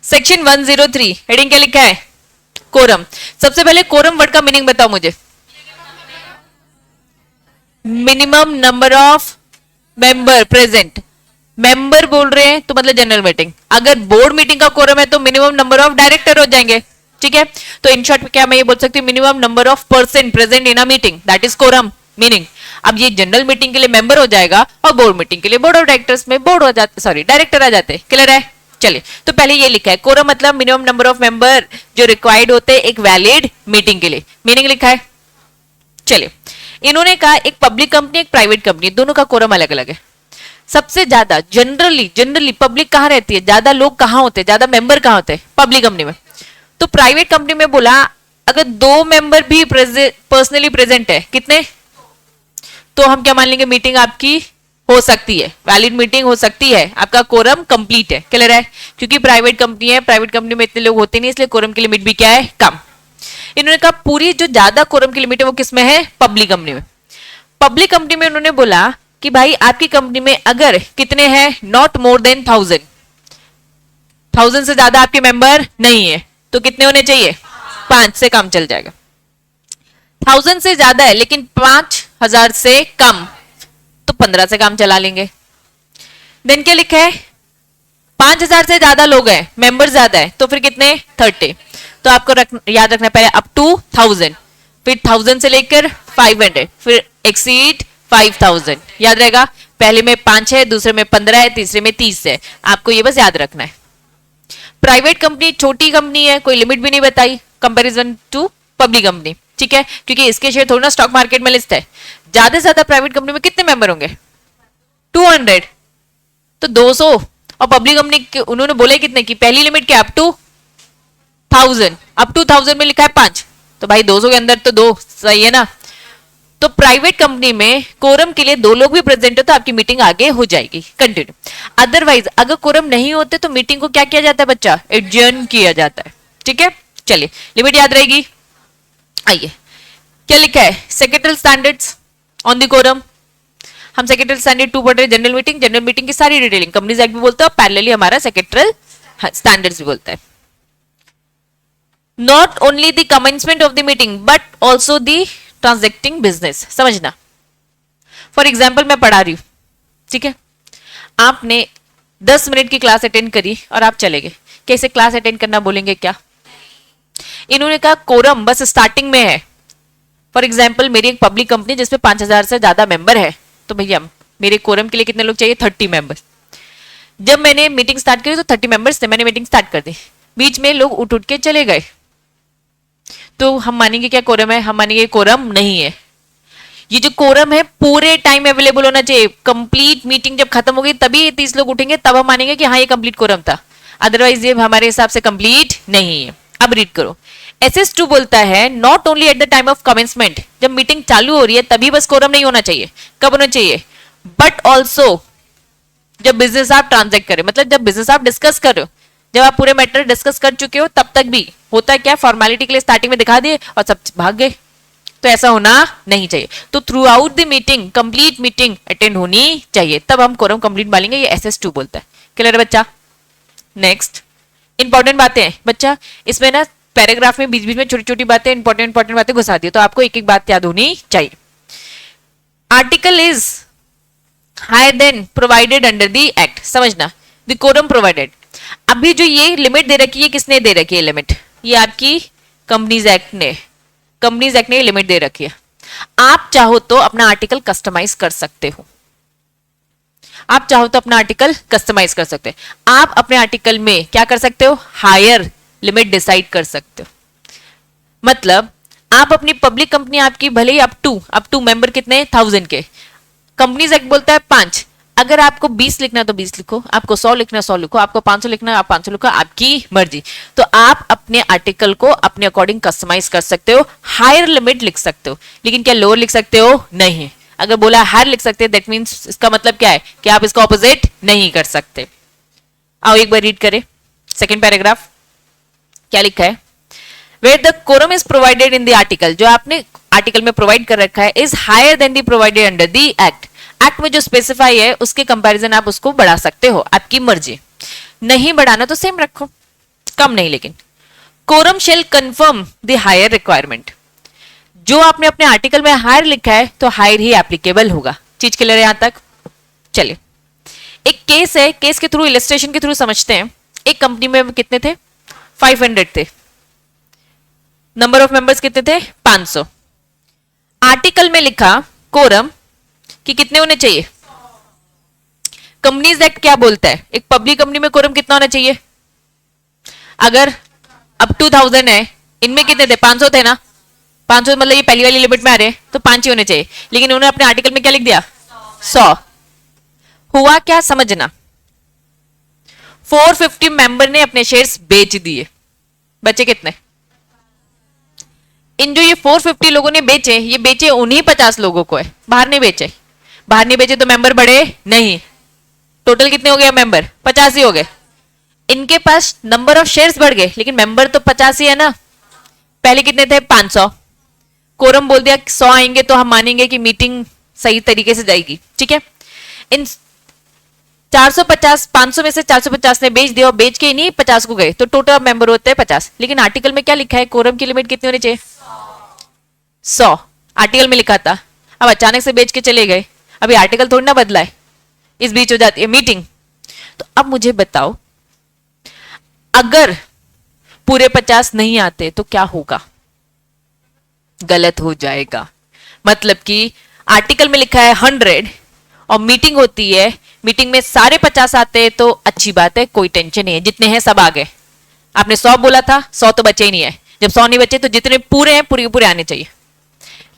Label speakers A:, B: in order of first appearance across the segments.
A: Section 103 heading क्या लिखा है? कोरम। सबसे पहले कोरम वर्ड का मीनिंग बताओ मुझे। Minimum number of member present. Member बोल रहे हैं तो मतलब जनरल मीटिंग। अगर बोर्ड मीटिंग का कोरम है तो मिनिमम नंबर ऑफ डायरेक्टर हो जाएंगे। ठीक है, तो इन शॉर्ट क्या मैं ये बोल सकती हूँ, minimum number of person present in a meeting, that is quorum meaning. अब ये जनरल मीटिंग के लिए मेंबर हो जाएगा और बोर्ड मीटिंग के लिए बोर्ड ऑफ डायरेक्टर्स में बोर्ड हो जाते, सॉरी डायरेक्टर आ जाते। क्लियर है? चलिए, तो पहले ये लिखा है कोरम मतलब मिनिमम नंबर ऑफ मेंबर जो रिक्वायर्ड होते हैं एक वैलिड मीटिंग के लिए, मीनिंग लिखा है। चलिए, इन्होंने कहा एक पब्लिक कंपनी एक प्राइवेट कंपनी दोनों का कोरम अलग अलग है। सबसे ज्यादा जनरली पब्लिक कहां रहती है, ज्यादा लोग कहां होते हैं, ज्यादा मेंबर कहां होते हैं? पब्लिक कंपनी में। तो प्राइवेट कंपनी में बोला अगर 2 मेंबर भी पर्सनली प्रेजेंट है, कितने, तो हम क्या मान लेंगे, मीटिंग आपकी हो सकती है, वैलिड मीटिंग हो सकती है, आपका कोरम कंप्लीट है। क्लियर है? क्योंकि प्राइवेट कंपनी है, प्राइवेट कंपनी में इतने लोग होते नहीं, इसलिए कोरम की लिमिट भी क्या है, कम। इन्होंने कहा पूरी जो ज्यादा कोरम की लिमिट है वो किसमें है? पब्लिक कंपनी में। पब्लिक कंपनी में उन्होंने बोला कि भाई आपकी कंपनी में अगर कितने हैं, नॉट मोर देन 1000 से ज्यादा आपके मेंबर नहीं है, तो कितने होने चाहिए? 5 से काम चल जाएगा। 1000 से ज्यादा है लेकिन 5000 से कम, तो 15 से काम चला लेंगे। देन क्या लिखा है? 5000 से ज्यादा लोग हैं, मेंबर ज्यादा है, तो फिर कितने? 30। तो आपको याद रखना पहले अप टू 1000, फिर 1000 से लेकर 500, फिर एक्सीड 5000। याद रहेगा? पहले में 5 है, दूसरे में 15 है, तीसरे में 30 है। आपको ये बस याद रखना है। प्राइवेट कंपनी छोटी कंपनी है, कोई लिमिट भी नहीं बताई कंपैरिजन टू पब्लिक कंपनी। ठीक है, क्योंकि इसके शेयर थोड़ा ना स्टॉक मार्केट में लिस्ट है। ज्यादा से ज्यादा प्राइवेट कंपनी में कितने मेंबर होंगे? 200, तो 200। और पब्लिक कंपनी उन्होंने बोले कितने की, पहली लिमिट क्या, अप टू 1000, अप टू 1000 में लिखा है 5, तो भाई 200 के अंदर तो 2 सही है ना। तो प्राइवेट कंपनी में कोरम के लिए 2 लोग भी प्रेजेंट हो तो आपकी मीटिंग आगे हो जाएगी। कंटिन्यू। अदरवाइज अगर कोरम नहीं होते तो मीटिंग को क्या किया जाता है बच्चा? एडजर्न किया जाता है। ठीक है, चलिए लिमिट याद रहेगी। आइए, क्या लिखा है? Secretary standards on the quorum. हम सेक्रेटरी स्टैंडर्ड 2 पढ़ रहे, जनरल मीटिंग की सारी डिटेलिंग कंपनीज एक्ट भी बोलता है और पैरेलली हमारा सेक्रेटरी स्टैंडर्ड्स भी बोलता है। Not only the commencement of the meeting but also the transacting business. समझना, फॉर एग्जाम्पल मैं पढ़ा रही हूं, ठीक है, आपने 10 मिनट की क्लास अटेंड करी और आप चले गए, कैसे क्लास अटेंड करना बोलेंगे क्या? इन्होंने कहा कोरम बस स्टार्टिंग में है। फॉर एग्जाम्पल मेरी एक पब्लिक कंपनी जिसमें 5000 से ज्यादा मेंबर है, तो भैया मेरे कोरम के लिए कितने लोग चाहिए? 30 मेंबर। जब मैंने मीटिंग स्टार्ट करी तो 30 मेंबर्स थे, मैंने मीटिंग स्टार्ट कर दी, बीच में लोग उठ उठ के चले गए, तो हम मानेंगे क्या कोरम है? हम मानेंगे कोरम नहीं है। ये जो कोरम है पूरे टाइम अवेलेबल होना चाहिए। कंप्लीट मीटिंग जब खत्म हो गई तभी 30 लोग उठेंगे, तब हम मानेंगे कि हाँ ये कंप्लीट कोरम था, अदरवाइज ये हमारे हिसाब से कंप्लीट नहीं है। अब रीड करो, SS2 बोलता है not only at the time of commencement, जब मीटिंग चालू हो रही है तभी बस कोरम नहीं होना चाहिए। कब होना चाहिए? बट ऑल्सो जब बिजनेस आप ट्रांजैक्ट करें, मतलब जब बिजनेस आप डिस्कस कर रहे हो, जब आप पूरे मैटर डिस्कस कर चुके हो तब तक भी। होता है क्या, फॉर्मेलिटी के लिए स्टार्टिंग में दिखा दिए और सब भाग गए, तो ऐसा होना नहीं चाहिए। तो through out the meeting complete meeting attend होनी चाहिए, तब हम कोरम कंप्लीट मानेंगे। ये SS2 बोलता है। क्लियर है बच्चा? नेक्स्ट इंपॉर्टेंट बातें हैं बच्चा, इसमें ना पैराग्राफ में बीच बीच में छोटी छोटी बातें इंपॉर्टेंट बातें घुसा दी, तो आपको एक एक बात याद होनी चाहिए। Article is higher than provided under the act. समझना, द कोरम प्रोवाइडेड। अभी जो ये लिमिट दे रखी है, किसने दे रखी है लिमिट? ये आपकी कंपनीज एक्ट ने लिमिट दे रखी है। आप चाहो तो अपना आर्टिकल कस्टमाइज कर सकते हो, आप चाहो तो अपना आर्टिकल कस्टमाइज कर सकते हैं। आप अपने आर्टिकल में क्या कर सकते हो? हायर लिमिट डिसाइड कर सकते हो। मतलब आप अपनी पब्लिक कंपनी आपकी भले ही अप टू मेंबर कितने? 1000 के। कंपनीज एक्ट बोलता है 5। अगर आपको 20 लिखना है तो 20 लिखो, आपको 100 लिखना है 100 लिखो, आपको 500 लिखना है आप 500 लिखो, आपकी मर्जी। तो आप अपने आर्टिकल को अपने अकॉर्डिंग कस्टमाइज कर सकते हो, हायर लिमिट लिख सकते हो, लेकिन क्या लोअर लिख सकते हो? नहीं। अगर बोला हायर लिख सकते हैं, दैट मीन्स इसका मतलब क्या है कि आप इसका ऑपोजिट नहीं कर सकते। आओ एक बार रीड करें सेकेंड पैराग्राफ, क्या लिखा है? Where the quorum is provided in the article, जो आपने आर्टिकल में प्रोवाइड कर रखा है, is higher than the provided under the act. Act में जो स्पेसिफाई है उसके कंपैरिजन आप उसको बढ़ा सकते हो, आपकी मर्जी। नहीं बढ़ाना तो सेम रखो। कम नहीं, लेकिन quorum shall confirm the higher requirement. जो आपने अपने आर्टिकल में हायर लिखा है तो हायर ही एप्लीकेबल होगा। चीज क्लियर है यहां तक? चलिए, एक केस है, केस के थ्रू, इलस्ट्रेशन के थ्रू समझते हैं। एक कंपनी में कितने थे? 500 थे। नंबर ऑफ मेंबर्स कितने थे? 500। आर्टिकल में लिखा कोरम कि कितने होने चाहिए? कंपनीज एक्ट क्या बोलता है? एक पब्लिक कंपनी में कोरम कितना होना चाहिए? अगर अब 2000 है, इनमें कितने थे? 500 थे ना? 500 मतलब ये पहली वाली लिमिट में आ रहे हैं, तो 5 ही होने चाहिए। लेकिन उन्होंने अपने आर्टिकल में क्या लिख दिया? 100। हुआ क्या समझना, 450 मेंबर ने अपने शेयर्स बेच दिए, बचे कितने? इन जो ये 450 लोगों ने बेचे, ये बेचे उन्हीं 50 लोगों को है, बाहर नहीं बेचे। बाहर नहीं बेचे तो मेंबर बढ़े नहीं। टोटल कितने हो गए मेंबर? 50 ही हो गए। इनके पास नंबर ऑफ शेयर्स बढ़ गए, लेकिन मेंबर तो 50 ही है ना। पहले कितने थे? 500। कोरम बोल दिया 100 आएंगे तो हम मानेंगे कि मीटिंग सही तरीके से जाएगी, ठीक है। इन 450, 500 में से 450 ने बेच दिया और बेच के इन्हीं 50 को गए, तो टोटल मेंबर होते हैं 50। लेकिन आर्टिकल में क्या लिखा है? कोरम की लिमिट कितनी होनी चाहिए? 100 आर्टिकल में लिखा था। अब अचानक से बेच के चले गए, अभी आर्टिकल थोड़ी ना बदला है, इस बीच हो जाती है मीटिंग। तो अब मुझे बताओ, अगर पूरे 50 नहीं आते तो क्या होगा? गलत हो जाएगा। मतलब कि आर्टिकल में लिखा है 100 और मीटिंग होती है, मीटिंग में सारे 50 आते हैं तो अच्छी बात है, कोई टेंशन नहीं है, जितने हैं सब आ गए। आपने 100 बोला था, 100 तो बचे ही नहीं है। जब 100 नहीं बचे तो जितने पूरे हैं पूरे पूरे आने चाहिए।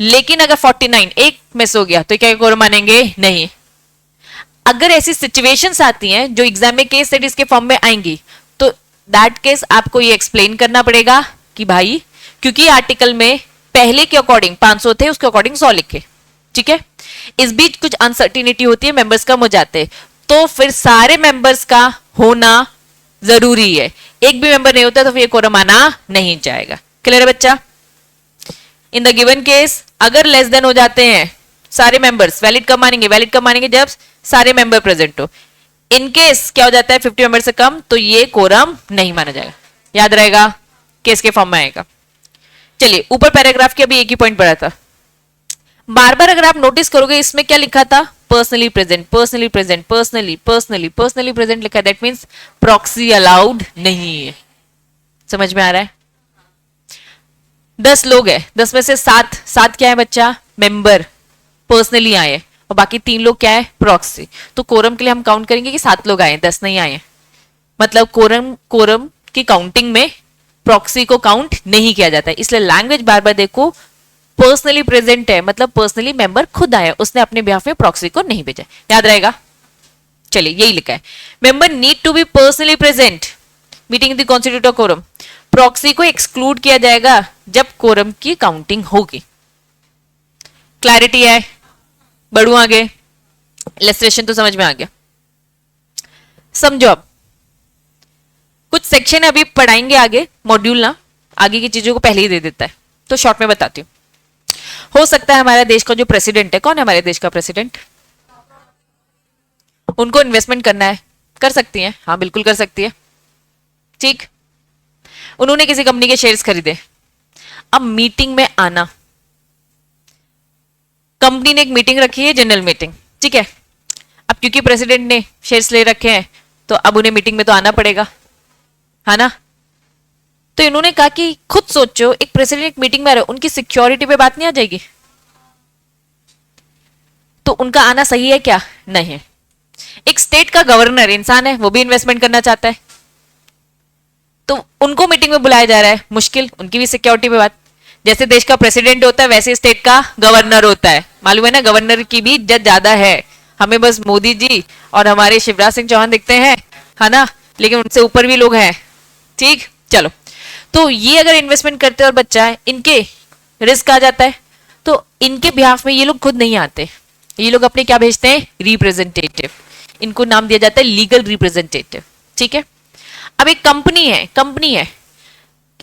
A: लेकिन अगर 49 एक मिस हो गया तो क्या कोरम मानेंगे? नहीं। अगर ऐसी सिचुएशंस आती हैं जो एग्जाम में केस स्टडीज के फॉर्म में आएंगी, तो दैट केस आपको ये एक्सप्लेन करना पड़ेगा कि भाई क्योंकि आर्टिकल में पहले के अकॉर्डिंग 500 थे, उसके अकॉर्डिंग 100 लिखे, ठीक है। इस बीच कुछ अनसर्टिनिटी होती है, मेंबर्स कम हो जाते हैं, तो फिर सारे मेंबर्स का होना जरूरी है। एक भी मेंबर नहीं होता तो फिर ये कोरम आना नहीं जाएगा। क्लियर है बच्चा? इन द गिवन केस अगर लेस देन हो जाते हैं सारे मेंबर्स, वैलिड कब मानेंगे? वैलिड कब मानेंगे? जब सारे मेंबर प्रेजेंट हो। इन केस क्या हो जाता है 50 मेंबर से कम, तो ये कोरम नहीं माना जाएगा। याद रहेगा, केस के फॉर्म में आएगा। चलिए, ऊपर पैराग्राफ के अभी एक ही पॉइंट पढ़ा था। बार बार अगर आप नोटिस करोगे इसमें क्या लिखा था? Personally present, personally present, personally personally personally present लिखा है। दैट मींस प्रॉक्सी अलाउड नहीं है। समझ में आ रहा है? 10 लोग हैं, 10 में से 7 क्या है बच्चा? मेंबर पर्सनली आए, और बाकी 3 लोग क्या है? प्रॉक्सी। तो कोरम के लिए हम काउंट करेंगे कि 7 लोग आए, 10 नहीं आए। मतलब कोरम की काउंटिंग में प्रॉक्सी को काउंट नहीं किया जाता है। इसलिए लैंग्वेज बार बार देखो, पर्सनली प्रेजेंट है मतलब पर्सनली मेंबर खुद आया, उसने अपने बिहाफ में प्रॉक्सी को नहीं भेजा। याद रहेगा? चलिए, यही लिखा है, member need to be personally present meeting the constitute quorum. Proxy को एक्सक्लूड किया जाएगा जब कोरम की काउंटिंग होगी। क्लैरिटी है? बढ़ू आगे? इलस्ट्रेशन तो समझ में आ गया। समझो, अब कुछ सेक्शन अभी पढ़ाएंगे आगे, मॉड्यूल ना आगे की चीजों को पहले ही दे देता है, तो शॉर्ट में बताती हूँ। हो सकता है हमारे देश का जो प्रेसिडेंट है, कौन है हमारे देश का प्रेसिडेंट? उनको इन्वेस्टमेंट करना है, कर सकती है? हाँ बिल्कुल कर सकती है, ठीक। उन्होंने किसी कंपनी के शेयर्स खरीदे, अब मीटिंग में आना, कंपनी ने एक मीटिंग रखी है, जनरल मीटिंग, ठीक है। अब क्योंकि प्रेसिडेंट ने शेयर्स ले रखे हैं तो अब उन्हें मीटिंग में तो आना पड़ेगा, है ना। तो इन्होंने कहा कि खुद सोचो, एक प्रेसिडेंट एक मीटिंग में आ रहे, उनकी सिक्योरिटी पे बात नहीं आ जाएगी? तो उनका आना सही है क्या? नहीं। एक स्टेट का गवर्नर इंसान है, वो भी इन्वेस्टमेंट करना चाहता है, तो उनको मीटिंग में बुलाया जा रहा है, मुश्किल, उनकी भी सिक्योरिटी पे बात। जैसे देश का प्रेसिडेंट होता है वैसे स्टेट का गवर्नर होता है, मालूम है ना, गवर्नर की भी इज्जत ज्यादा है। हमें बस मोदी जी और हमारे शिवराज सिंह चौहान दिखते हैं, है ना, लेकिन उनसे ऊपर भी लोग हैं, ठीक। चलो, तो ये अगर इन्वेस्टमेंट करते और बच्चा है, इनके रिस्क आ जाता है, तो इनके बिहाफ में ये लोग खुद नहीं आते, ये लोग अपने क्या भेजते हैं? रिप्रेजेंटेटिव। इनको नाम दिया जाता है लीगल रिप्रेजेंटेटिव, ठीक है। अब एक कंपनी है,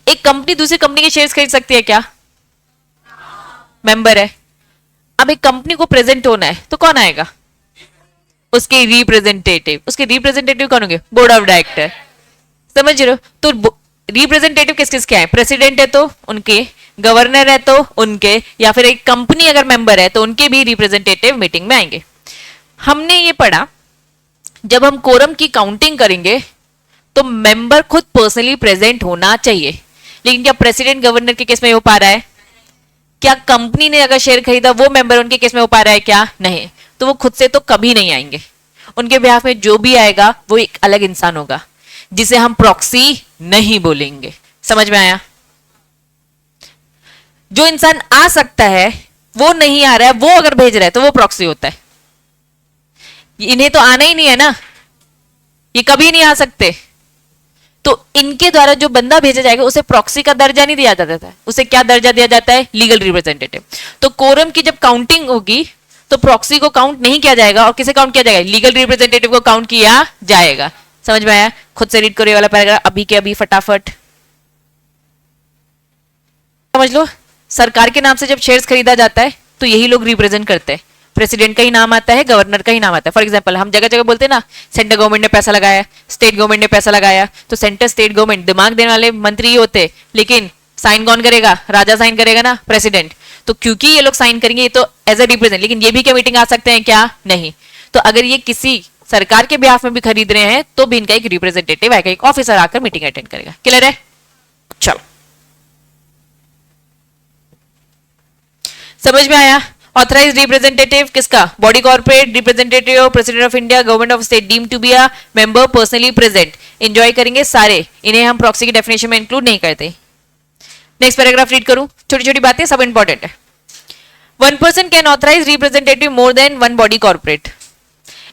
A: एक कंपनी दूसरी कंपनी के शेयर्स खरीद सकती है क्या? मेंबर है। अब एक कंपनी को प्रेजेंट होना है तो कौन आएगा? उसके रिप्रेजेंटेटिव। उसके रिप्रेजेंटेटिव कौन होंगे? Board of director. समझ रहे हो? तो रिप्रेजेंटेटिव किस किस के हैं, प्रेसिडेंट है तो उनके, गवर्नर है तो उनके, या फिर एक कंपनी अगर मेंबर है तो उनके भी रिप्रेजेंटेटिव मीटिंग में आएंगे। हमने ये पढ़ा जब हम कोरम की काउंटिंग करेंगे तो मेंबर खुद पर्सनली प्रेजेंट होना चाहिए, लेकिन क्या प्रेसिडेंट गवर्नर के केस में हो पा रहा है? क्या कंपनी ने अगर शेयर खरीदा वो मेंबर उनके केस में हो पा रहा है? क्या नहीं। तो वो खुद से तो कभी नहीं आएंगे, उनके बिहाफ में जो भी आएगा वो एक अलग इंसान होगा जिसे हम प्रॉक्सी नहीं बोलेंगे। समझ में आया? जो इंसान आ सकता है वो नहीं आ रहा है, वो अगर भेज रहा है तो वो प्रॉक्सी होता है। इन्हें तो आना ही नहीं है ना, ये कभी नहीं आ सकते, तो इनके द्वारा जो बंदा भेजा जाएगा उसे प्रॉक्सी का दर्जा नहीं दिया जाता है, उसे क्या दर्जा दिया जाता है? Legal representative. तो कोरम की जब काउंटिंग होगी तो प्रॉक्सी को काउंट नहीं किया जाएगा और किसे काउंट किया जाएगा? लीगल रिप्रेजेंटेटिव को काउंट किया जाएगा। समझ में आया? खुद से रीड करो ये वाला पैराग्राफ अभी के अभी फटाफट। समझ लो, सरकार के नाम से जब शेयर्स खरीदा जाता है तो यही लोग रिप्रेजेंट करते हैं, प्रेसिडेंट का ही नाम आता है, गवर्नर का ही नाम आता है। फॉर एग्जांपल हम जगह जगह बोलते हैं ना, सेंट्रल गवर्नमेंट ने पैसा लगाया, स्टेट गवर्नमेंट ने पैसा लगाया, तो सेंटर स्टेट गवर्नमेंट दिमाग देने वाले मंत्री ही होते, लेकिन साइन कौन करेगा? राजा साइन करेगा ना, प्रेसिडेंट। तो क्योंकि ये लोग साइन करेंगे ये तो एज ए रिप्रेजेंट, लेकिन ये भी क्या मीटिंग आ सकते हैं? क्या नहीं। तो अगर ये किसी सरकार के बिहाफ में भी खरीद रहे हैं तो भी इनका एक रिप्रेजेंटेटिव आएगा, एक ऑफिसर आकर मीटिंग अटेंड करेगा। क्लियर है? चलो, समझ में आया? ऑथराइज रिप्रेजेंटेटिव किसका? Body corporate representative of president of India, government of state deem to be a member personally present. Enjoy करेंगे सारे, इन्हें हम प्रॉक्सी की डेफिनेशन में इंक्लूड नहीं करते। नेक्स्ट पैराग्राफ रीड करूं, छोटी छोटी बातें सब इंपॉर्टेंट है। One person can authorise representative more than one body corporate.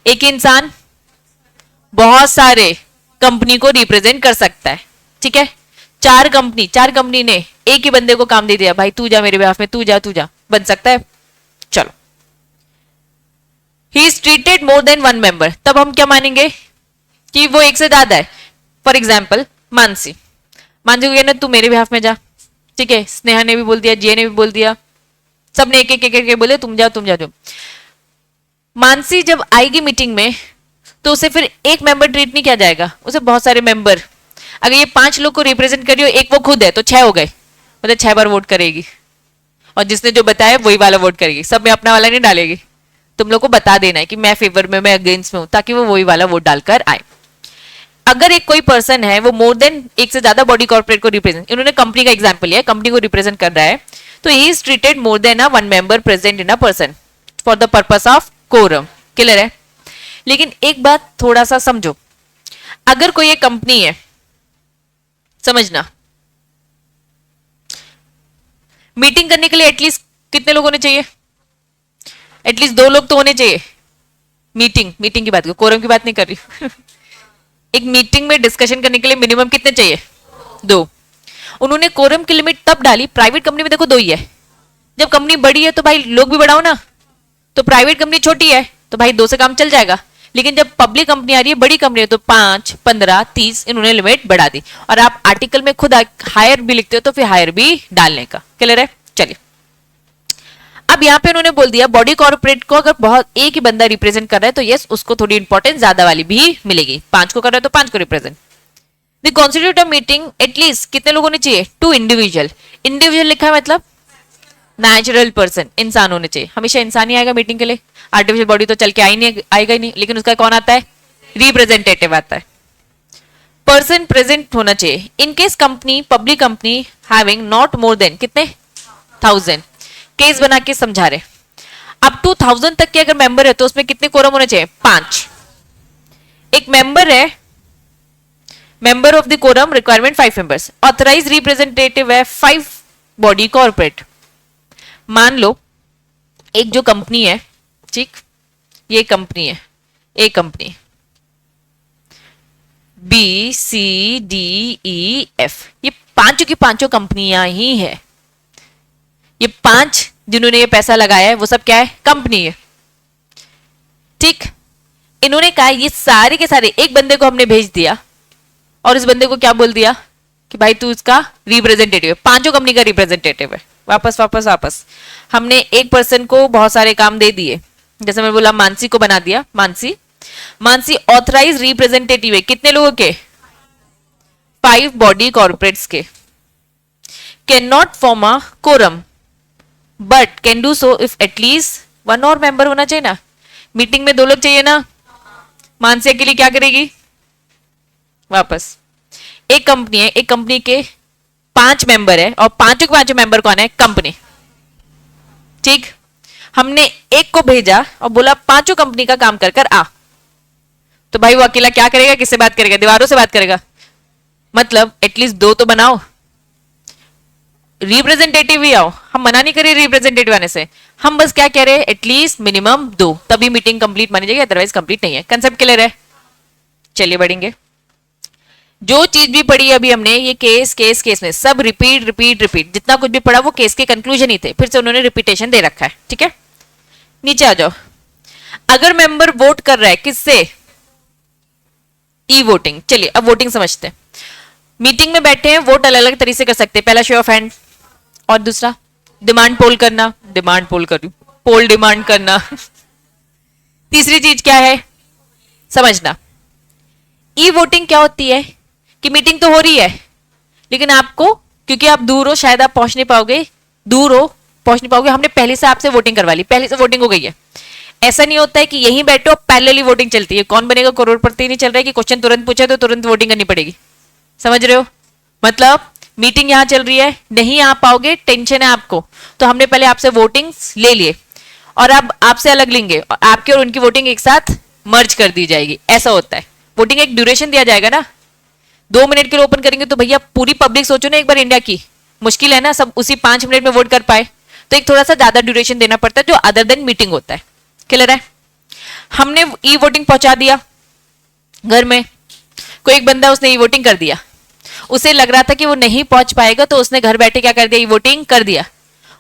A: एक इंसान बहुत सारे कंपनी को रिप्रेजेंट कर सकता है। ठीक है, चार कंपनी ने एक ही बंदे को काम दे दिया, भाई तू जा मेरे बिहाफ में, तू जा, बन सकता है। चलो, ही is treated more than one member, तब हम क्या मानेंगे कि वो एक से ज्यादा है। फॉर एग्जाम्पल मानसी को कहना तू मेरे बिहाफ में जा, ठीक है, स्नेहा ने भी बोल दिया, जिया ने भी बोल दिया, सबने एक एक बोले तुम जाओ। मानसी जब आएगी मीटिंग में तो उसे फिर एक मेंबर ट्रीट नहीं किया जाएगा, उसे बहुत सारे मेंबर, अगर ये 5 लोग को रिप्रेजेंट कर रही हो, एक वो खुद है तो 6 हो गए, मतलब 6 बार वोट करेगी और जिसने जो बताया वही वाला वोट करेगी, सब में अपना वाला नहीं डालेगी। तुम लोग को बता देना है कि मैं फेवर में, मैं अगेंस्ट में हूं, ताकि वो वही वाला वोट डालकर आए। अगर एक कोई पर्सन है वो मोर देन एक से ज्यादा बॉडी कॉर्पोरेट को रिप्रेजेंट, इन्होंने कंपनी का एग्जांपल लिया, कंपनी को रिप्रेजेंट कर रहा है, तो he is treated more than a one member present in a person for the purpose of quorum. Clear है? लेकिन एक बात थोड़ा सा समझो, अगर कोई एक कंपनी है, समझना, मीटिंग करने के लिए एटलीस्ट कितने लोग होने चाहिए? एटलीस्ट 2 लोग तो होने चाहिए। मीटिंग की बात करो, कोरम की बात नहीं कर रही। एक मीटिंग में डिस्कशन करने के लिए मिनिमम कितने चाहिए? 2। उन्होंने कोरम की लिमिट तब डाली, प्राइवेट कंपनी में देखो 2 ही है, जब कंपनी बड़ी है तो भाई लोग भी बढ़ाओ ना, तो प्राइवेट कंपनी छोटी है तो भाई 2 से काम चल जाएगा, लेकिन जब पब्लिक कंपनी आ रही है, बड़ी कंपनी है, तो 5, 15, 30 इन्होंने लिमिट बढ़ा दी। और आप आर्टिकल में खुद हायर भी लिखते हो तो फिर हायर भी डालने का। क्लियर है? चलिए, अब यहाँ पे उन्होंने बोल दिया बॉडी कॉर्पोरेट को अगर बहुत एक ही बंदा रिप्रेजेंट कर रहा है तो यस उसको थोड़ी इंपॉर्टेंस ज्यादा वाली भी मिलेगी। 5 को कर रहा है तो 5 को represent. The constitute of meeting at least कितने लोग होने चाहिए? 2 इंडिविजुअल। इंडिविजुअल लिखा है मतलब नेचुरल पर्सन, इंसान होने चाहिए, हमेशा इंसान ही आएगा मीटिंग के लिए, आर्टिफिशियल बॉडी तो चल के आएगा ही नहीं, लेकिन उसका कौन आता है? रिप्रेजेंटेटिव आता है। पर्सन प्रेजेंट होना चाहिए। In case company, public company having not more than कितने? 1000। केस बना के समझा रहे, अब 2000 तक के अगर मेंबर है तो उसमें कितने कोरम होने चाहिए? 5। एक मेंबर है, member of the quorum requirement 5 members, authorise representative है 5 बॉडी कॉर्पोरेट। मान लो एक जो कंपनी है, ठीक, ये कंपनी है, A company, B C D E F, ये पांचों की पांचों कंपनियां ही है। ये 5 जिन्होंने ये पैसा लगाया है वो सब क्या है? कंपनी है। ठीक, इन्होंने कहा ये सारे के सारे एक बंदे को हमने भेज दिया और इस बंदे को क्या बोल दिया कि भाई तू इसका रिप्रेजेंटेटिव है, 5 कंपनी का रिप्रेजेंटेटिव है। वापस हमने एक पर्सन को बहुत सारे काम दे दिए, जैसे मैं बोला मानसी को बना दिया, मानसी ऑथराइज रिप्रेजेंटेटिव है कितने लोगों के? 5 बॉडी कॉर्पोरेट्स के can not form a quorum but can do so if at least one और मेंबर होना चाहिए ना। मीटिंग में 2 लोग चाहिए ना। मानसी अकेली क्या करेगी? वापस एक कंपनी है, एक कंपनी के 5 मेंबर है और पांचों के पांचों मेंबर कौन है? कंपनी। ठीक, हमने एक को भेजा और बोला पांचों कंपनी का काम कर कर आ, तो भाई वो अकेला क्या करेगा? किससे बात करेगा? दीवारों से बात करेगा। मतलब एटलीस्ट 2 तो बनाओ, रिप्रेजेंटेटिव भी आओ। हम मना नहीं करें रिप्रेजेंटेटिव आने से, हम बस क्या कह रहे हैं, एटलीस्ट मिनिमम 2, तभी मीटिंग कंप्लीट मानी जाएगी, अदरवाइज कंप्लीट नहीं है। कंसेप्ट क्लियर है? चलिए बढ़ेंगे। जो चीज भी पढ़ी अभी हमने, ये केस केस केस में सब रिपीट रिपीट रिपीट, जितना कुछ भी पढ़ा वो केस के कंक्लूजन ही थे, फिर से उन्होंने रिपीटेशन दे रखा है। ठीक है, नीचे आ जाओ। अगर मेंबर वोट कर रहा है किससे? E voting. चलिए अब वोटिंग समझते हैं। मीटिंग में बैठे हैं, वोट अलग अलग तरीके से कर सकते हैं। पहला शो ऑफ हैंड, और दूसरा डिमांड पोल करना, डिमांड पोल कर पोल डिमांड करना। तीसरी चीज क्या है? समझना। ई वोटिंग क्या होती है कि मीटिंग तो हो रही है लेकिन आपको, क्योंकि आप दूर हो, शायद आप पहुंच नहीं पाओगे, दूर हो पहुंच नहीं पाओगे, हमने पहले से आपसे वोटिंग करवा ली, पहले से वोटिंग हो गई है। ऐसा नहीं होता है कि यहीं बैठो पैरेलली वोटिंग चलती है। कौन बनेगा करोड़पति नहीं चल रहा है कि क्वेश्चन तुरंत पूछे तो तुरंत वोटिंग करनी पड़ेगी। समझ रहे हो? मतलब मीटिंग यहां चल रही है, नहीं आ पाओगे, टेंशन है आपको, तो हमने पहले आपसे वोटिंग ले लिए और अब आपसे अलग लेंगे और आपकी और उनकी वोटिंग एक साथ मर्ज कर दी जाएगी। ऐसा होता है। वोटिंग एक ड्यूरेशन दिया जाएगा ना, 2 मिनट के लिए ओपन करेंगे तो भैया पूरी पब्लिक सोचो ना एक बार, इंडिया की मुश्किल है ना सब उसी 5 मिनट में वोट कर पाए, तो एक थोड़ा सा ज्यादा ड्यूरेशन देना पड़ता है जो अदर देन मीटिंग होता है। क्लियर है? हमने ई वोटिंग पहुंचा दिया घर में, कोई एक बंदा उसने ई वोटिंग कर दिया, उसे लग रहा था कि वो नहीं पहुंच पाएगा तो उसने घर बैठे क्या कर दिया? ई वोटिंग कर दिया,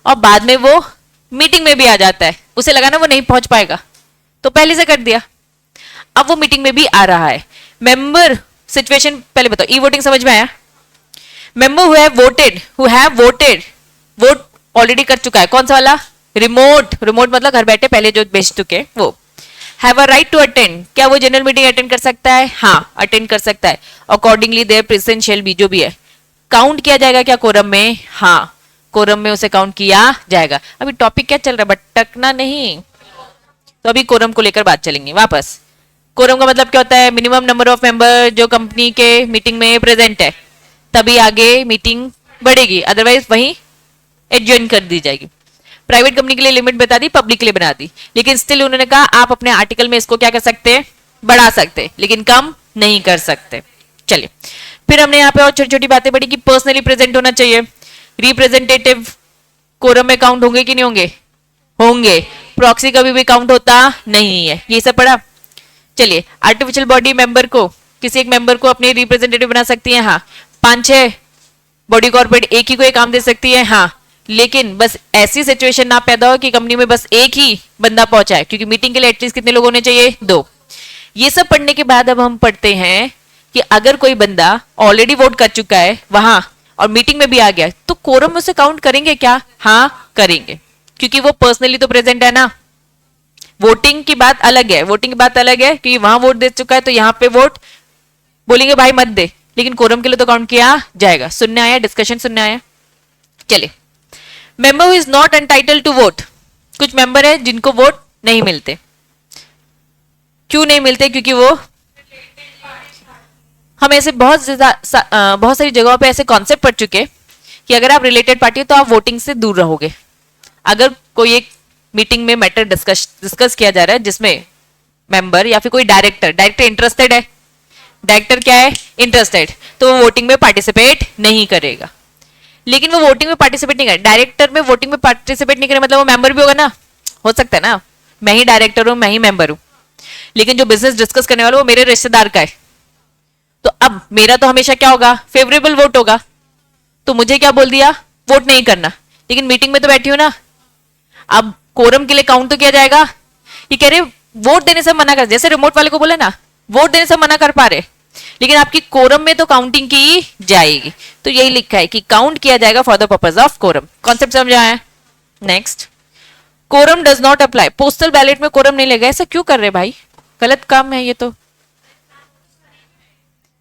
A: और बाद में वो मीटिंग में भी आ जाता है, उसे लगा ना वो नहीं पहुंच पाएगा तो पहले से कर दिया, अब वो मीटिंग में भी आ रहा है। मेंबर सिचुएशन पहले बताओ, ई वोटिंग समझ में आया? Member who have voted, vote already कर चुका है, कौन सा वाला? रिमोट। रिमोट मतलब घर बैठे पहले जो भेज चुके वो। Have a right to attend, क्या वो जनरल मीटिंग अटेंड कर सकता है? हाँ, अटेंड कर सकता है। Accordingly there presence shall be, जो भी है। काउंट किया जाएगा क्या कोरम में? हाँ, कोरम में उसे काउंट किया जाएगा। अभी टॉपिक क्या चल रहा है? भटकना नहीं, तो अभी कोरम को लेकर बात चलेंगे वापस। कोरम का मतलब क्या होता है? मिनिमम नंबर ऑफ मेंबर जो कंपनी के मीटिंग में प्रेजेंट है, तभी आगे मीटिंग बढ़ेगी, अदरवाइज वहीं एडजॉइन कर दी जाएगी। प्राइवेट कंपनी के लिए लिमिट बता दी, पब्लिक के लिए बना दी, लेकिन स्टिल उन्होंने कहा आप अपने आर्टिकल में इसको क्या कर सकते हैं? बढ़ा सकते, लेकिन कम नहीं कर सकते। चलिए, फिर हमने यहाँ पे और छोटी छोटी बातें पढ़ी कि पर्सनली प्रेजेंट होना चाहिए, रिप्रेजेंटेटिव कोरम में काउंट होंगे कि नहीं होंगे? होंगे। प्रॉक्सी कभी भी काउंट होता नहीं है, ये सब पढ़ा। चलिए, आर्टिफिशियल बॉडी मेंबर को, किसी एक मेंबर को अपने रिप्रेजेंटेटिव बना सकती है, हाँ। 5-6 बॉडी कॉर्पोरेट एक ही को एक काम दे सकती है, हाँ, लेकिन बस ऐसी सिचुएशन ना पैदा हो कि कंपनी में बस एक ही बंदा पहुंचा है, क्योंकि मीटिंग के लिए एटलीस्ट कितने लोग होने चाहिए? 2। ये सब पढ़ने के बाद अब हम पढ़ते हैं कि अगर कोई बंदा ऑलरेडी वोट कर चुका है वहां और मीटिंग में भी आ गया तो कोरम उसे काउंट करेंगे क्या? हाँ करेंगे, क्योंकि वो पर्सनली तो प्रेजेंट है ना। वोटिंग की बात अलग है, वोटिंग की बात अलग है कि वहां वोट दे चुका है तो यहाँ पे वोट बोलेंगे भाई मत दे, लेकिन कोरम के लिए तो काउंट किया जाएगा। सुनने आया? डिस्कशन सुनने आया? चलिए, member who is not entitled to vote, कुछ मेंबर है जिनको वोट नहीं मिलते। क्यों नहीं मिलते? क्योंकि वो, हम ऐसे बहुत सारी जगहों पे ऐसे कॉन्सेप्ट पढ़ चुके कि अगर आप रिलेटेड पार्टी हो तो आप वोटिंग से दूर रहोगे। अगर कोई एक मीटिंग में मैटर डिस्कस किया जा रहा है जिसमें मेंबर या फिर कोई डायरेक्टर इंटरेस्टेड है, डायरेक्टर क्या है? इंटरेस्टेड, तो वो वोटिंग में पार्टिसिपेट नहीं करेगा। लेकिन वो वोटिंग में पार्टिसिपेट नहीं करेगा, डायरेक्टर में वोटिंग में पार्टिसिपेट नहीं करेगा मतलब वो मेंबर भी होगा ना, हो सकता है ना, मैं ही डायरेक्टर हूं, मैं ही मेंबर हूं, लेकिन जो बिजनेस डिस्कस करने वाला वो मेरे रिश्तेदार का है, तो अब मेरा तो हमेशा क्या होगा? फेवरेबल वोट होगा। तो मुझे क्या बोल दिया? वोट नहीं करना, लेकिन मीटिंग में तो बैठी हूं ना। अब कोरम के लिए काउंट तो किया जाएगा। ये कह रहे वोट देने से मना कर, जैसे रिमोट वाले को बोले ना वोट देने से मना कर पा रहे, लेकिन आपकी कोरम में तो काउंटिंग की जाएगी। तो यही लिखा है कि काउंट किया जाएगा for the purpose of quorum. Concept समझ आया? Next, quorum does not apply, postal ballot में कोरम नहीं लगेगा। ऐसा क्यों कर रहे भाई? गलत काम है ये तो,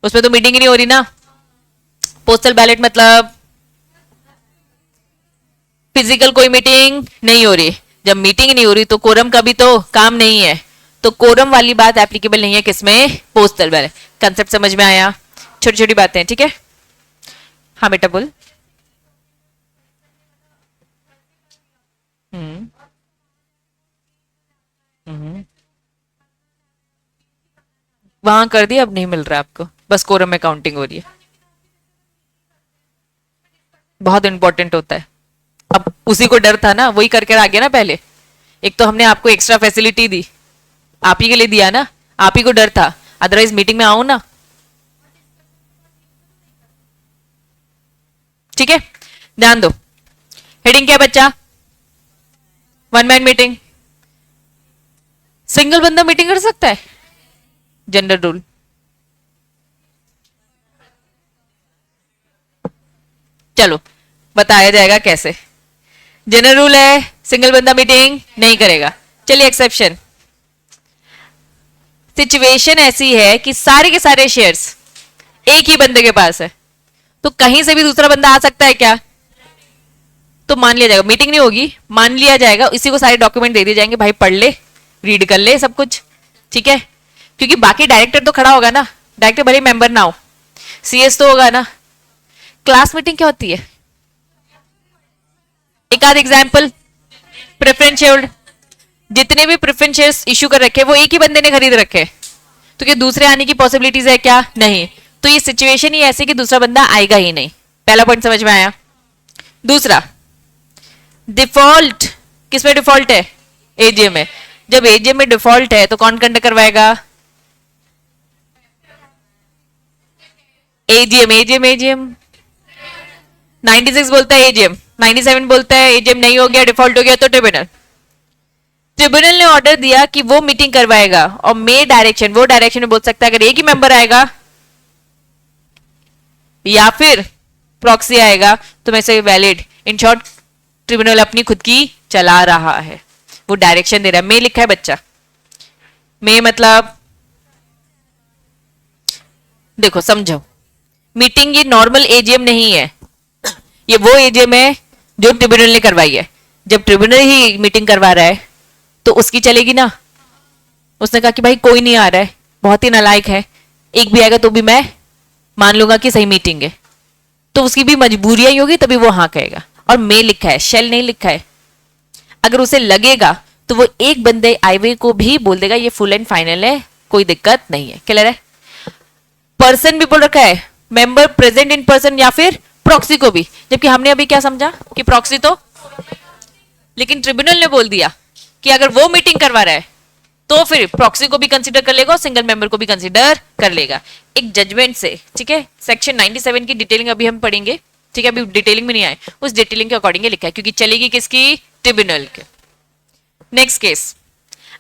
A: उसमें तो मीटिंग ही नहीं हो रही ना। पोस्टल बैलेट मतलब फिजिकल कोई मीटिंग नहीं हो रही। जब मीटिंग नहीं हो रही तो कोरम का भी तो काम नहीं है, तो कोरम वाली बात एप्लीकेबल नहीं है किसमें, पोस्टल बैलेट। कंसेप्ट समझ में आया? छोटी छोटी बातें, ठीक है। हाँ बेटा बोल। हम्म हम्म। वहां कर दिया, अब नहीं मिल रहा आपको, बस कोरम में काउंटिंग हो रही है। बहुत इंपॉर्टेंट होता है। अब उसी को डर था ना, वही करके आ गया ना पहले। एक तो हमने आपको एक्स्ट्रा फैसिलिटी दी, आप ही के लिए दिया ना, आप ही को डर था, अदरवाइज मीटिंग में आओ ना। ठीक है, ध्यान दो। हेडिंग क्या है बच्चा? One man meeting. सिंगल बंदा मीटिंग कर सकता है? General rule. चलो बताया जाएगा कैसे। जनरल रूल है सिंगल बंदा मीटिंग नहीं करेगा। चलिए एक्सेप्शन। सिचुएशन ऐसी है कि सारे के सारे शेयर्स एक ही बंदे के पास है, तो कहीं से भी दूसरा बंदा आ सकता है क्या? तो मान लिया जाएगा, मीटिंग नहीं होगी, मान लिया जाएगा, इसी को सारे डॉक्यूमेंट दे दिए जाएंगे, भाई पढ़ ले, रीड कर ले सब कुछ, ठीक है। क्योंकि बाकी डायरेक्टर तो खड़ा होगा ना, डायरेक्टर भले मेंबर ना हो, सीएस तो होगा ना। क्लास मीटिंग क्या होती है? एक आध एग्जाम्पल, प्रेफरेंस शेयर, जितने भी प्रेफरेंस शेयर्स इश्यू कर रखे वो एक ही बंदे ने खरीद रखे, तो क्या दूसरे आने की पॉसिबिलिटीज है क्या? नहीं। तो ये सिचुएशन ही ऐसी कि दूसरा बंदा आएगा ही नहीं। पहला पॉइंट समझ में आया। दूसरा, डिफॉल्ट किस में डिफॉल्ट है? एजीएम में। जब एजीएम में डिफॉल्ट है तो कौन कंडक्ट करवाएगा? AGM AGM AGM. 96 बोलता है एजीएम, 97 बोलता है एजीएम नहीं हो गया, डिफॉल्ट हो गया तो ट्रिब्यूनल। ट्रिब्यूनल ने ऑर्डर दिया कि वो मीटिंग करवाएगा, और मे डायरेक्शन, वो डायरेक्शन में बोल सकता है अगर एक ही मेंबर आएगा या फिर प्रॉक्सी आएगा तो मैं से वैलिड। इन शॉर्ट ट्रिब्यूनल अपनी खुद की चला रहा है, वो डायरेक्शन दे रहा है। मे लिखा है बच्चा, मे मतलब देखो समझो, मीटिंग ये नॉर्मल एजीएम नहीं है, ये वो एजीएम है जो ट्रिब्यूनल ने करवाई है। जब ट्रिब्यूनल ही मीटिंग करवा रहा है तो उसकी चलेगी ना। उसने कहा कि भाई कोई नहीं आ रहा है, बहुत ही नालायक है, एक भी आएगा तो भी मैं मान लूंगा कि सही मीटिंग है, तो उसकी भी मजबूरियां ही होगी, तभी वो हाँ कहेगा। और मे लिखा है, शेल नहीं लिखा है। अगर उसे लगेगा तो वो एक बंदे आईवे को भी बोल देगा ये फुल एंड फाइनल है, कोई दिक्कत नहीं है। क्लियर है? पर्सन भी बोल रखा है, मेंबर प्रेजेंट इन पर्सन, या फिर प्रॉक्सी को भी, जबकि हमने अभी क्या समझा कि प्रॉक्सी तो, लेकिन ट्रिब्यूनल ने बोल दिया कि अगर वो मीटिंग करवा रहा है तो फिर प्रॉक्सी को भी कंसीडर कर लेगा और सिंगल मेंबर को भी कंसीडर कर लेगा, एक जजमेंट से। ठीक है, सेक्शन 97 की डिटेलिंग अभी हम पढ़ेंगे, ठीक है, अभी डिटेलिंग में नहीं आए, उस डिटेलिंग के अकॉर्डिंग लिखा है, क्योंकि चलेगी किसकी? ट्रिब्यूनल के। नेक्स्ट केस,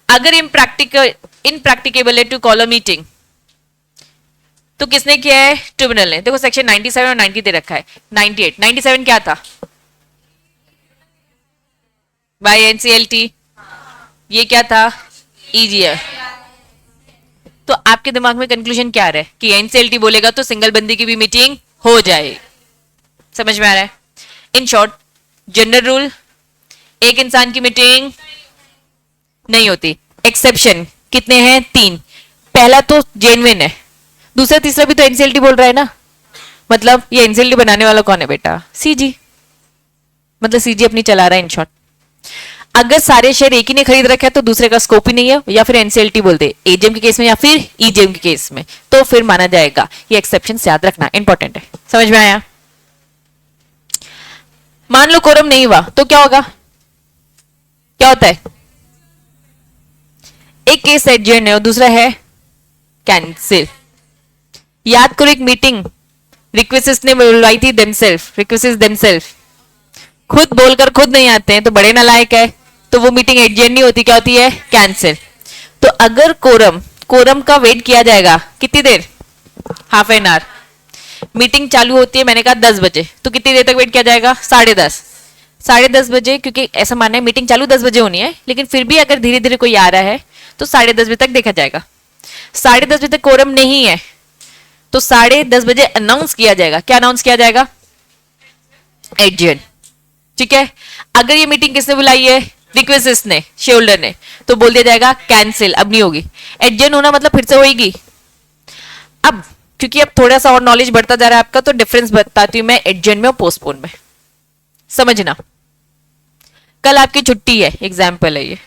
A: अगर इनप्रैक्टिकेबल है टू कॉल अ मीटिंग, तो किसने किया है? ट्रिब्यूनल ने। देखो सेक्शन 97 और 90 दे रखा है। 98, 97 क्या था? By NCLT. ये क्या था? ईजीएम। तो आपके दिमाग में कंक्लूजन क्या आ रहा है कि एनसीएलटी बोलेगा तो सिंगल बंदी की भी मीटिंग हो जाए। समझ में आ रहा है? इन शॉर्ट, जनरल रूल, एक इंसान की मीटिंग नहीं होती। एक्सेप्शन कितने हैं? 3। पहला तो जेन्युइन है, दूसरा तीसरा भी तो एनसीएलटी बोल रहा है ना, मतलब ये एनसीएलटी बनाने वाला कौन है बेटा? सीजी, मतलब सीजी अपनी चला रहा है। इन शॉर्ट, अगर सारे शेयर एक ही ने खरीद रखा है तो दूसरे का स्कोप ही नहीं है, या फिर एनसीएलटी बोलते एजीएम के केस में या फिर ईजीएम के केस में, तो फिर माना जाएगा। ये एक्सेप्शन याद रखना इंपॉर्टेंट है। समझ में आया? मान लो कोरम नहीं हुआ तो क्या होगा? क्या होता है? एक केस एडजर्न है और दूसरा है कैंसिल। याद करो, एक मीटिंग रिक्वेस्ट ने बुलवाई थी देमसेल्फ, खुद बोलकर खुद नहीं आते हैं तो बड़े नालायक है, तो वो मीटिंग एडजर्न नहीं होती, क्या होती है? कैंसिल। तो अगर कोरम का वेट किया जाएगा कितनी देर? Half an hour. मीटिंग चालू होती है मैंने कहा 10 बजे, तो कितनी देर तक वेट किया जाएगा? 10:30। 10:30 बजे, क्योंकि ऐसा मानना है मीटिंग चालू 10 बजे होनी है, लेकिन फिर भी अगर धीरे धीरे कोई आ रहा है तो 10:30 बजे तक देखा जाएगा। 10:30 बजे तक कोरम नहीं है तो 10:30 बजे अनाउंस किया जाएगा। क्या अनाउंस किया जाएगा? एडजर्न। ठीक है, अगर ये मीटिंग किसने बुलाई है? रिक्वेस्ट ने, शेयर होल्डर ने, तो बोल दिया जाएगा कैंसिल, अब नहीं होगी। एडजर्न होना मतलब फिर से होगी। अब क्योंकि अब थोड़ा सा और नॉलेज बढ़ता जा रहा है आपका, तो डिफरेंस बताती हूं मैं एडजर्न में और पोस्टपोन में, समझना। कल आपकी छुट्टी है, एग्जाम्पल है ये,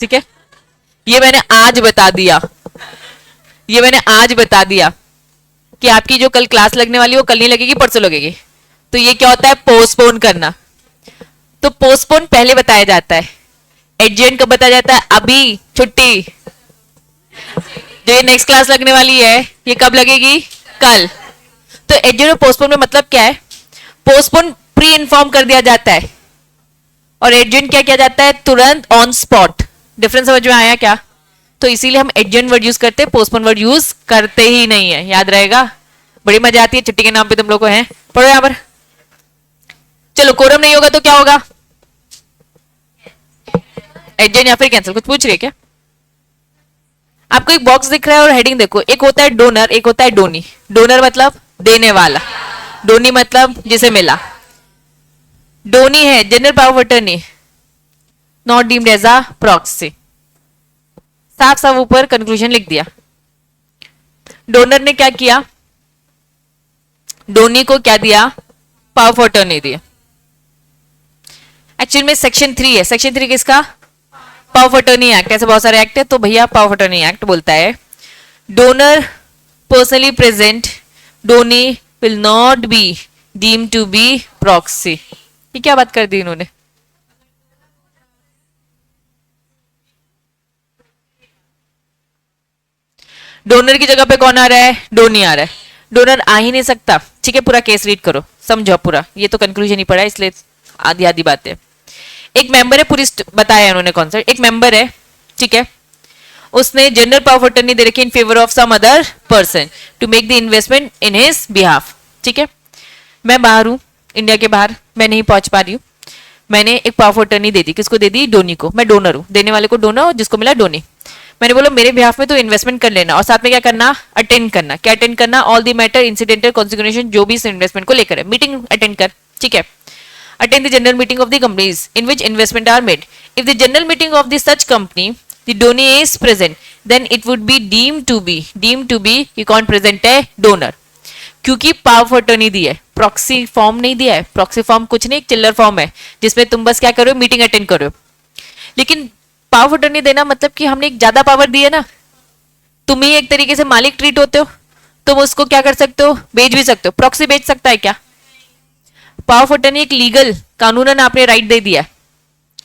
A: ठीक है, ये मैंने आज बता दिया, ये मैंने आज बता दिया कि आपकी जो कल क्लास लगने वाली है वो कल नहीं लगेगी, परसों लगेगी। तो ये क्या होता है? पोस्टपोन करना। तो पोस्टपोन पहले बताया जाता है, एडजर्न कब बताया जाता है? अभी छुट्टी, जो ये नेक्स्ट क्लास लगने वाली है ये कब लगेगी? कल। तो एडजर्न और पोस्टपोन में मतलब क्या है? पोस्टपोन प्री इन्फॉर्म कर दिया जाता है और एडजर्न क्या किया जाता है? तुरंत ऑन स्पॉट। डिफरेंस समझ में आया क्या? तो इसीलिए हम एडजर्न वर्ड यूज करते हैं, पोस्टपोन वर्ड यूज करते ही नहीं है, याद रहेगा। बड़ी मजा आती है छुट्टी के नाम पे तुम लोग को, हैं पढ़ो यहां पर। चलो, कोरम नहीं होगा तो क्या होगा? एडजर्न या फिर कैंसिल। कुछ पूछ रही है क्या? आपको एक बॉक्स दिख रहा है और हेडिंग देखो, एक होता है डोनर, एक होता है डोनी। डोनर मतलब देने वाला, डोनी मतलब जिसे मिला। डोनी है general power of attorney, not deemed as a proxy. साफ साफ ऊपर कंक्लूजन लिख दिया। डोनर ने क्या किया? डोनी को क्या दिया? पावर ऑफ अटर्नी दिया। एक्चुअल में सेक्शन 3 है। सेक्शन 3 किसका? Power of attorney act. ऐसे बहुत सारे एक्ट है, तो भैया पावर ऑफ अटर्नी एक्ट बोलता है donor personally present, donee will not be deem to be proxy. ये क्या बात कर दी इन्होंने? डोनर की जगह पे कौन आ रहा है? डोनी आ रहा है। डोनर आ ही नहीं सकता। ठीक है, पूरा केस रीड करो, समझो पूरा। ये तो कंक्लूजन ही पड़ा है, इसलिए आधी आधी बातें। एक मेंबर है, पूरी बताया उन्होंने कॉन्सेप्ट। एक मेंबर है, ठीक है, उसने जनरल पावर ऑफ अटर्नी दे रखी in favour of some other person to make the investment in his behalf. ठीक है, मैं बाहर हूं, इंडिया के बाहर, मैं नहीं पहुंच पा रही हूं। मैंने एक पावर ऑफ अटर्नी दे दी। किसको दे दी? डोनी को। मैं डोनर हूं, देने वाले को डोनर और जिसको मिला डोनी। मैंने बोला मेरे बिहाफ में तो इन्वेस्टमेंट कर लेना और साथ में क्या करना? अटेंड करना। क्या अटेंड करना? ऑल द मैटर इंसिडेंटल कॉन्सिक्वेंशन, जो भी इस इन्वेस्टमेंट को लेकर है, मीटिंग अटेंड कर। ठीक है, attend the general meeting of the companies in which investment are made. If the general meeting of the such company, the donor is present, then it would be deemed to be you can't present a donor. क्योंकि power of attorney दी है, proxy form नहीं दिया है। Proxy form कुछ नहीं, एक चिल्लर form है जिसमें तुम बस क्या करो? मीटिंग अटेंड करो। लेकिन पावर ऑफ अटर्नी देना मतलब कि हमने एक ज्यादा पावर दी है ना। तुम ही एक तरीके से मालिक ट्रीट होते हो, तुम उसको क्या कर सकते हो? बेच भी सकते हो। प्रॉक्सी बेच सकता है क्या? पावर ऑफ अटर्नी एक लीगल, कानूनन आपने राइट दे दिया।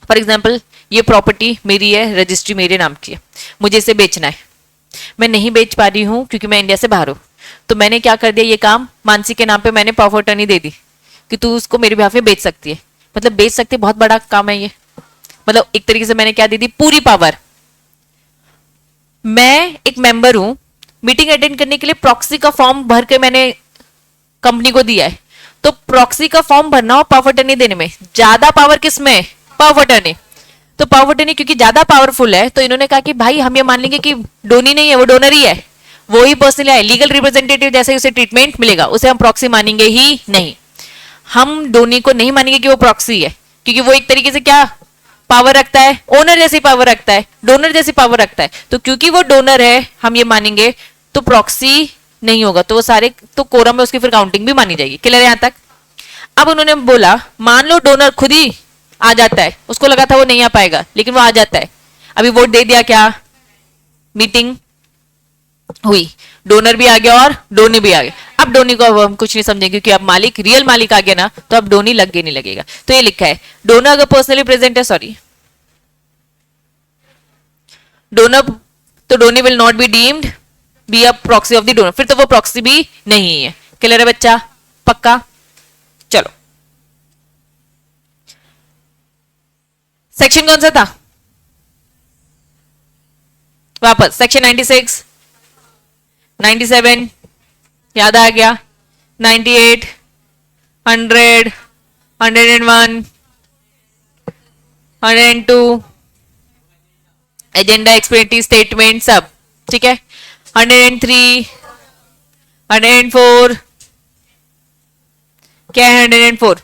A: फॉर एग्जाम्पल, ये प्रॉपर्टी मेरी है, रजिस्ट्री मेरे नाम की है, मुझे इसे बेचना है। मैं नहीं बेच पा रही हूँ क्योंकि मैं इंडिया से बाहर हूँ, तो मैंने क्या कर दिया? ये काम मानसी के नाम पे मैंने पावर ऑफ अटर्नी दे दी कि तू उसको मेरे बिहाफ में बेच सकती है। मतलब बेच सकती है, बहुत बड़ा काम है ये। मतलब एक तरीके से मैंने क्या दे दी? पूरी पावर। मैं एक मेंबर हूं, मीटिंग अटेंड करने के लिए प्रॉक्सी का फॉर्म भर के मैंने कंपनी को दिया है। तो प्रॉक्सी का फॉर्म भरना और पावर अटर्नी देने में ज्यादा पावर किसमें? Power attorney. तो पावर अटर्नी क्योंकि ज्यादा पावरफुल है, तो इन्होंने कहा कि भाई हम ये मान लेंगे कि डोनी नहीं है, वो डोनर ही है, वो ही पर्सनली है, लीगल रिप्रेजेंटेटिव जैसे उसे ट्रीटमेंट मिलेगा, उसे हम प्रॉक्सी मानेंगे ही नहीं। हम डोनी को नहीं मानेंगे कि वो प्रॉक्सी है, क्योंकि वो एक तरीके से क्या पावर रखता है? ओनर जैसी पावर रखता है, डोनर जैसी पावर रखता है। तो क्योंकि वो डोनर है हम ये मानेंगे, तो प्रॉक्सी नहीं होगा। तो वो सारे, तो कोरम में उसकी फिर काउंटिंग भी मानी जाएगी। क्लियर है यहां तक? अब उन्होंने बोला मान लो डोनर खुद ही आ जाता है, उसको लगा था वो नहीं आ पाएगा लेकिन वो आ जाता है। अभी वोट दे दिया, क्या मीटिंग हुई, डोनर भी आ गया और डोनी भी आ गया। अब डोनी को अब हम कुछ नहीं समझेंगे क्योंकि अब मालिक, रियल मालिक आ गया ना, तो अब डोनी लग नहीं लगेगा। तो ये लिखा है डोनर अगर पर्सनली प्रेजेंट है, सॉरी डोनर, तो donee will not be deemed be a proxy of the donor, फिर तो वो प्रॉक्सी भी नहीं है। क्लियर है बच्चा? पक्का? चलो, सेक्शन कौन सा था? वापस सेक्शन 96, 97 याद आ गया, 98, 100, 101, 102, एजेंडा, एक्सप्लेनेटरी स्टेटमेंट सब ठीक है। 103, 104, क्या है 104?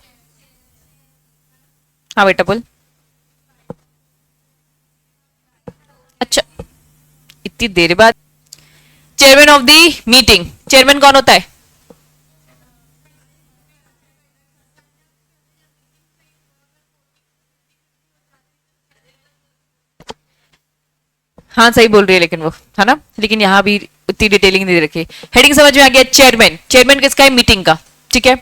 A: हाँ बेटा बोल। अच्छा, इतनी देर बाद chairman of the meeting, chairman कौन होता है? हाँ सही बोल रही है, लेकिन वो है ना, लेकिन यहाँ भी उतनी डिटेलिंग नहीं दे रखी। हेडिंग समझ में आ गया? चेयरमैन, चेयरमैन किसका है? मीटिंग का। ठीक है,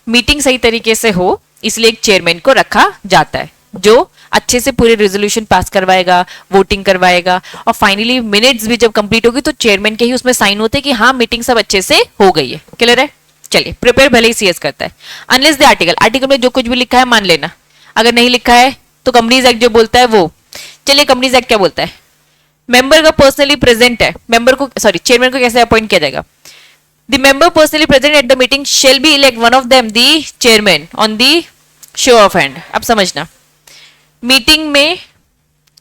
A: मीटिंग सही तरीके से हो इसलिए एक चेयरमैन को रखा जाता है जो अच्छे से पूरे रेजोल्यूशन पास करवाएगा, वोटिंग करवाएगा, और फाइनली मिनट्स भी जब कंप्लीट होगी तो चेयरमैन के ही उसमें साइन होते हैं कि हाँ मीटिंग सब अच्छे से हो गई है। क्लियर है? चलिए, प्रिपेयर भले ही सीएस करता है, अनलेस द आर्टिकल, आर्टिकल में जो कुछ भी लिखा है मान लेना, अगर नहीं लिखा है तो कंपनीज एक्ट जो बोलता है वो। चलिए, कंपनीज एक्ट क्या बोलता है? मेंबर का पर्सनली प्रेजेंट है, मेंबर को सॉरी चेयरमैन को कैसे अपॉइंट किया जाएगा? The member personally present at the meeting shall be elect one of them the chairman on the show of hand. अब समझना, मीटिंग में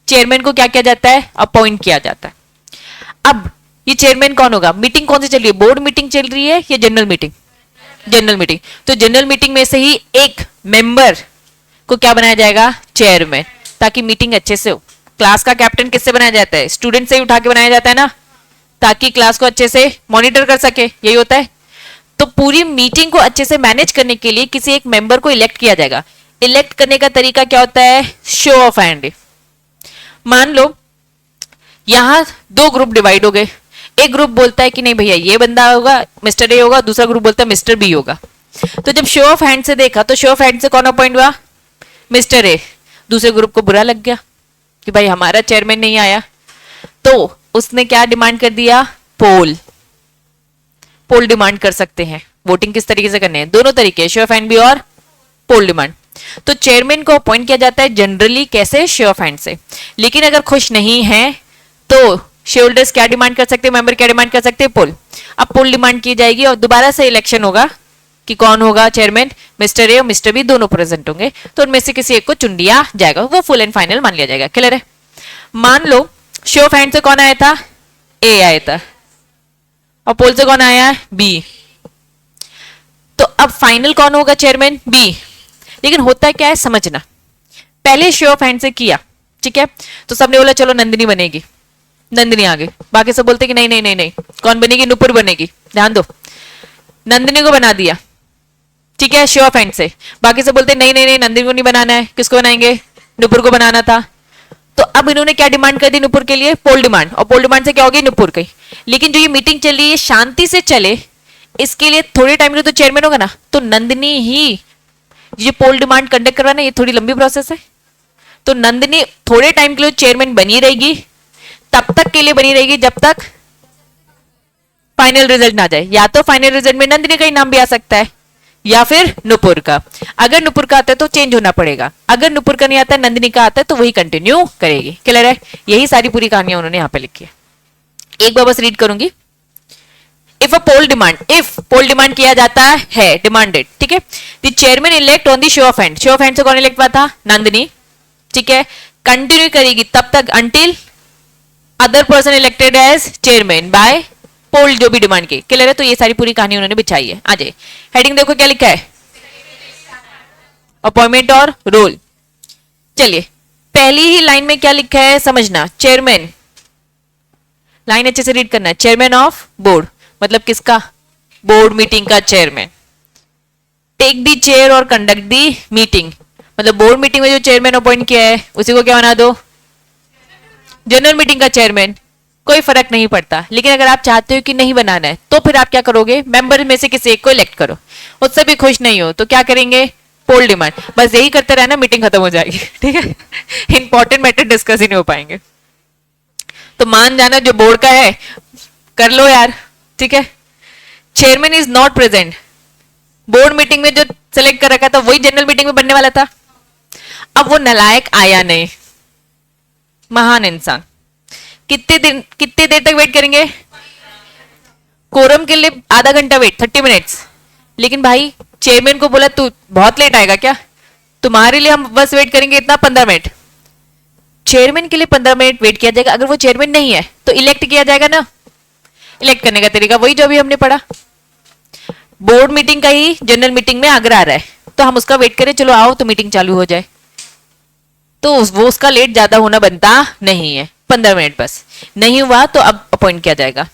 A: चेयरमैन को क्या किया जाता है? अपॉइंट किया जाता है। अब ये चेयरमैन कौन होगा? मीटिंग कौन सी चल रही है? बोर्ड मीटिंग चल रही है या जनरल मीटिंग? General meeting. तो जनरल मीटिंग में से ही एक मेंबर को क्या बनाया जाएगा? चेयरमैन, ताकि मीटिंग अच्छे से हो। क्लास का कैप्टन किससे बनाया जाता है? स्टूडेंट से ही उठा के बनाया जाता है ना, ताकि क्लास को अच्छे से मॉनिटर कर सके, यही होता है। तो पूरी मीटिंग को अच्छे से मैनेज करने के लिए किसी एक मेंबर को इलेक्ट किया जाएगा। इलेक्ट करने का तरीका क्या होता है? Show of hand. मान लो यहां दो ग्रुप डिवाइड हो गए, एक ग्रुप बोलता है कि नहीं भैया ये बंदा होगा, मिस्टर ए होगा, दूसरा ग्रुप बोलता है मिस्टर बी होगा। तो जब शो ऑफ हैंड से देखा तो शो ऑफ हैंड से कौन अपॉइंट हुआ? Mister A. दूसरे ग्रुप को बुरा लग गया कि भाई हमारा चेयरमैन नहीं आया, तो उसने क्या डिमांड कर दिया? पोल। पोल डिमांड कर सकते हैं। वोटिंग किस तरीके से करने हैं? दोनों तरीके, शो ऑफ हैंड भी और पोल डिमांड। तो चेयरमैन को अपॉइंट किया जाता है जनरली कैसे? शो ऑफ हैंड से। लेकिन अगर खुश नहीं है तो शेयर होल्डर्स क्या डिमांड कर सकते हैं? मेंबर क्या डिमांड कर सकते हैं? पोल। अब पोल डिमांड की जाएगी और दोबारा से इलेक्शन होगा कि कौन होगा चेयरमैन, मिस्टर ए और मिस्टर बी दोनों प्रेजेंट होंगे, तो उनमें से किसी एक को चुन लिया जाएगा, वो फुल एंड फाइनल मान लिया जाएगा। क्लियर है? मान लो शो ऑफ हैंड से कौन आया था? ए आया था, और पोल से कौन आया? बी। तो अब फाइनल कौन होगा चेयरमैन? बी। लेकिन होता क्या है समझना, पहले शो ऑफ हैंड से किया, ठीक है, तो सबने बोला चलो नंदिनी बनेगी, नंदिनी आ गई। बाकी सब बोलते कि नहीं नहीं नहीं नहीं, कौन बनेगी? नुपुर बनेगी। ध्यान दो, नंदिनी को बना दिया, ठीक है, शो ऑफ हैंड से। बाकी सब बोलते नहीं नहीं नहीं, नंदिनी को नहीं बनाना है, किसको बनाएंगे? नुपुर को बनाना था। तो अब इन्होंने क्या डिमांड कर दी नुपुर के लिए? पोल डिमांड। और पोल डिमांड से क्या होगी? नुपुर की। लेकिन जो ये मीटिंग चल रही है शांति से चले, इसके लिए थोड़े टाइम के लिए तो चेयरमैन होगा ना, तो नंदिनी ही ये पोल डिमांड कंडक्ट करवाना, ये थोड़ी लंबी प्रोसेस है, तो नंदिनी थोड़े टाइम के लिए चेयरमैन बनी रहेगी, तब तक के लिए बनी रहेगी जब तक फाइनल रिजल्ट ना जाए। या तो फाइनल रिजल्ट में नंदिनी का ही नाम भी आ सकता है या फिर नुपुर का। अगर नुपुर का आता है तो चेंज होना पड़ेगा, अगर नुपुर का नहीं आता है, नंदिनी का आता है, तो वही कंटिन्यू करेगी। क्लियर है? यही सारी पूरी कहानियां उन्होंने यहां पे लिखी है। एक बार बस रीड करूंगी। If a poll demand, if poll demand किया जाता है, डिमांडेड, ठीक है, the chairman elect on the show of hand. Show of hand से कौन इलेक्ट हुआ था? नंदिनी, ठीक है, कंटिन्यू करेगी तब तक until other person elected as chairman by poll, जो भी डिमांड की। क्लियर है? तो ये सारी पूरी कहानी उन्होंने बिछाई है। आ जाए, हेडिंग देखो क्या लिखा है, अपॉइंटमेंट और रोल। चलिए, पहली ही लाइन में क्या लिखा है समझना, चेयरमैन, लाइन अच्छे से रीड करना है, चेयरमैन ऑफ बोर्ड, मतलब किसका? बोर्ड मीटिंग का चेयरमैन। टेक दी चेयर और कंडक्ट दी मीटिंग, मतलब बोर्ड मीटिंग में जो चेयरमैन अपॉइंट किया है उसी को क्या बना दो? जनरल मीटिंग का चेयरमैन। कोई फर्क नहीं पड़ता, लेकिन अगर आप चाहते हो कि नहीं बनाना है तो फिर आप क्या करोगे? मेंबर में से किसी एक को इलेक्ट करो। उससे भी खुश नहीं हो तो क्या करेंगे? पोल डिमांड। बस यही करते रहना, मीटिंग खत्म हो जाएगी। ठीक है, इंपॉर्टेंट मैटर डिस्कस ही नहीं हो पाएंगे। तो मान जाना जो बोर्ड का है कर लो यार, ठीक है। Chairman is not present, board meeting में जो सेलेक्ट कर रखा था वही जनरल मीटिंग में बनने वाला था। अब वो नालायक आया नहीं, महान इंसान, कितने देर तक वेट करेंगे? कोरम के लिए आधा घंटा वेट, 30 मिनट्स। लेकिन भाई चेयरमैन को बोला तू बहुत लेट आएगा क्या, तुम्हारे लिए हम बस वेट करेंगे इतना 15 मिनट। चेयरमैन के लिए 15 मिनट वेट किया जाएगा। अगर वो चेयरमैन नहीं है तो इलेक्ट किया जाएगा ना। इलेक्ट करने का तरीका वही जो अभी हमने पढ़ा, बोर्ड मीटिंग का ही जनरल मीटिंग में आग्रह आ रहा है, तो हम उसका वेट करें, चलो आओ तो मीटिंग चालू हो जाए, तो वो उसका लेट ज्यादा होना बनता नहीं है। 15 मिनट बस, नहीं हुआ तो अब अपॉइंट किया जाएगा।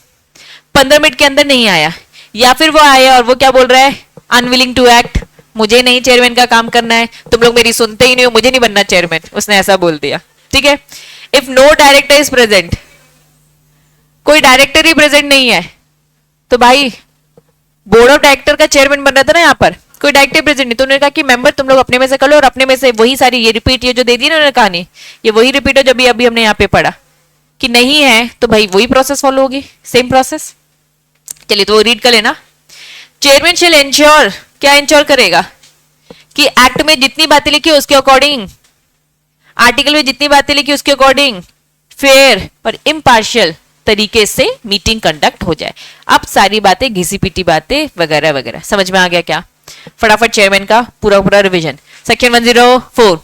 A: 15 मिनट के अंदर नहीं आया, या फिर वो आया और वो क्या बोल रहा है, अनविलिंग टू एक्ट, मुझे नहीं चेयरमैन का काम करना है, तुम लोग मेरी सुनते ही नहीं हो, मुझे नहीं बनना चेयरमैन, उसने ऐसा बोल दिया। ठीक है, if no director is present, कोई डायरेक्टर ही प्रेजेंट नहीं है, तो भाई बोर्ड ऑफ डायरेक्टर का चेयरमैन बन रहा था ना, यहाँ पर कोई डायरेक्टर प्रेजेंट नहीं, तो उन्होंने कहा कि मेंबर तुम लोग अपने में से कर लो, और अपने में से वही सारी ये रिपीट, ये जो दे दी ना उन्होंने कहानी, ये वही रिपीट हो जो अभी अभी हमने यहाँ पे पढ़ा कि नहीं है, तो भाई वही प्रोसेस फॉलो होगी, सेम प्रोसेस। चलिए तो वो रीड कर लेना। चेयरमैन शेल इंश्योर, क्या इंश्योर करेगा कि एक्ट में जितनी बातें लिखी उसके अकॉर्डिंग, आर्टिकल में जितनी बातें लिखी उसके अकॉर्डिंग फेयर और इम्पार्शियल तरीके से मीटिंग कंडक्ट हो जाए। अब सारी बातें घिसी पीटी बातें वगैरह वगैरह समझ में आ गया क्या? फटाफट चेयरमैन का पूरा पूरा रिवीजन। सेक्शन 104,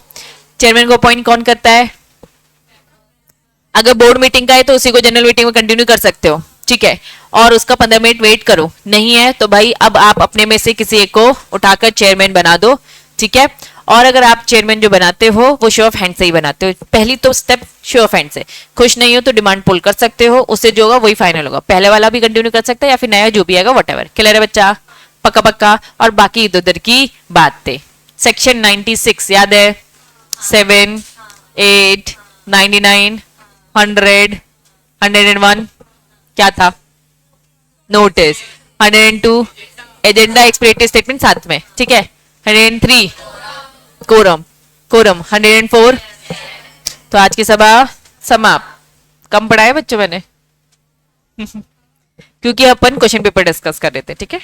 A: चेयरमैन को अपॉइंट कौन करता है? अगर बोर्ड मीटिंग का है तो उसी को जनरल मीटिंग में कंटिन्यू कर सकते हो, ठीक है, और उसका 15 मिनट वेट करो। नहीं है तो भाई अब आप अपने में से किसी एक को उठाकर चेयरमैन बना दो, ठीक है। और अगर आप चेयरमैन जो बनाते हो वो शो ऑफ हैंड से ही बनाते हो, पहली तो स्टेप शो ऑफ हैंड से। खुश नहीं हो तो डिमांड पुल कर सकते हो, उससे जो होगा वही फाइनल होगा। पहले वाला भी कंटिन्यू कर सकता है या फिर नया जो भी आएगा वट क्लियर है बच्चा? पक्का पक्का। और बाकी इधर उधर की बातें। सेक्शन 96 याद है? 7, 8, 99, 100, 101 क्या था? नोटिस। 102 एजेंडा एक्सप्लेनेटरी स्टेटमेंट साथ में, ठीक है। 103 कोरम, कोरम 104। तो आज की सभा समाप्त। कम पढ़ाया बच्चों मैंने क्योंकि अपन क्वेश्चन पेपर डिस्कस कर रहे थे, ठीक है।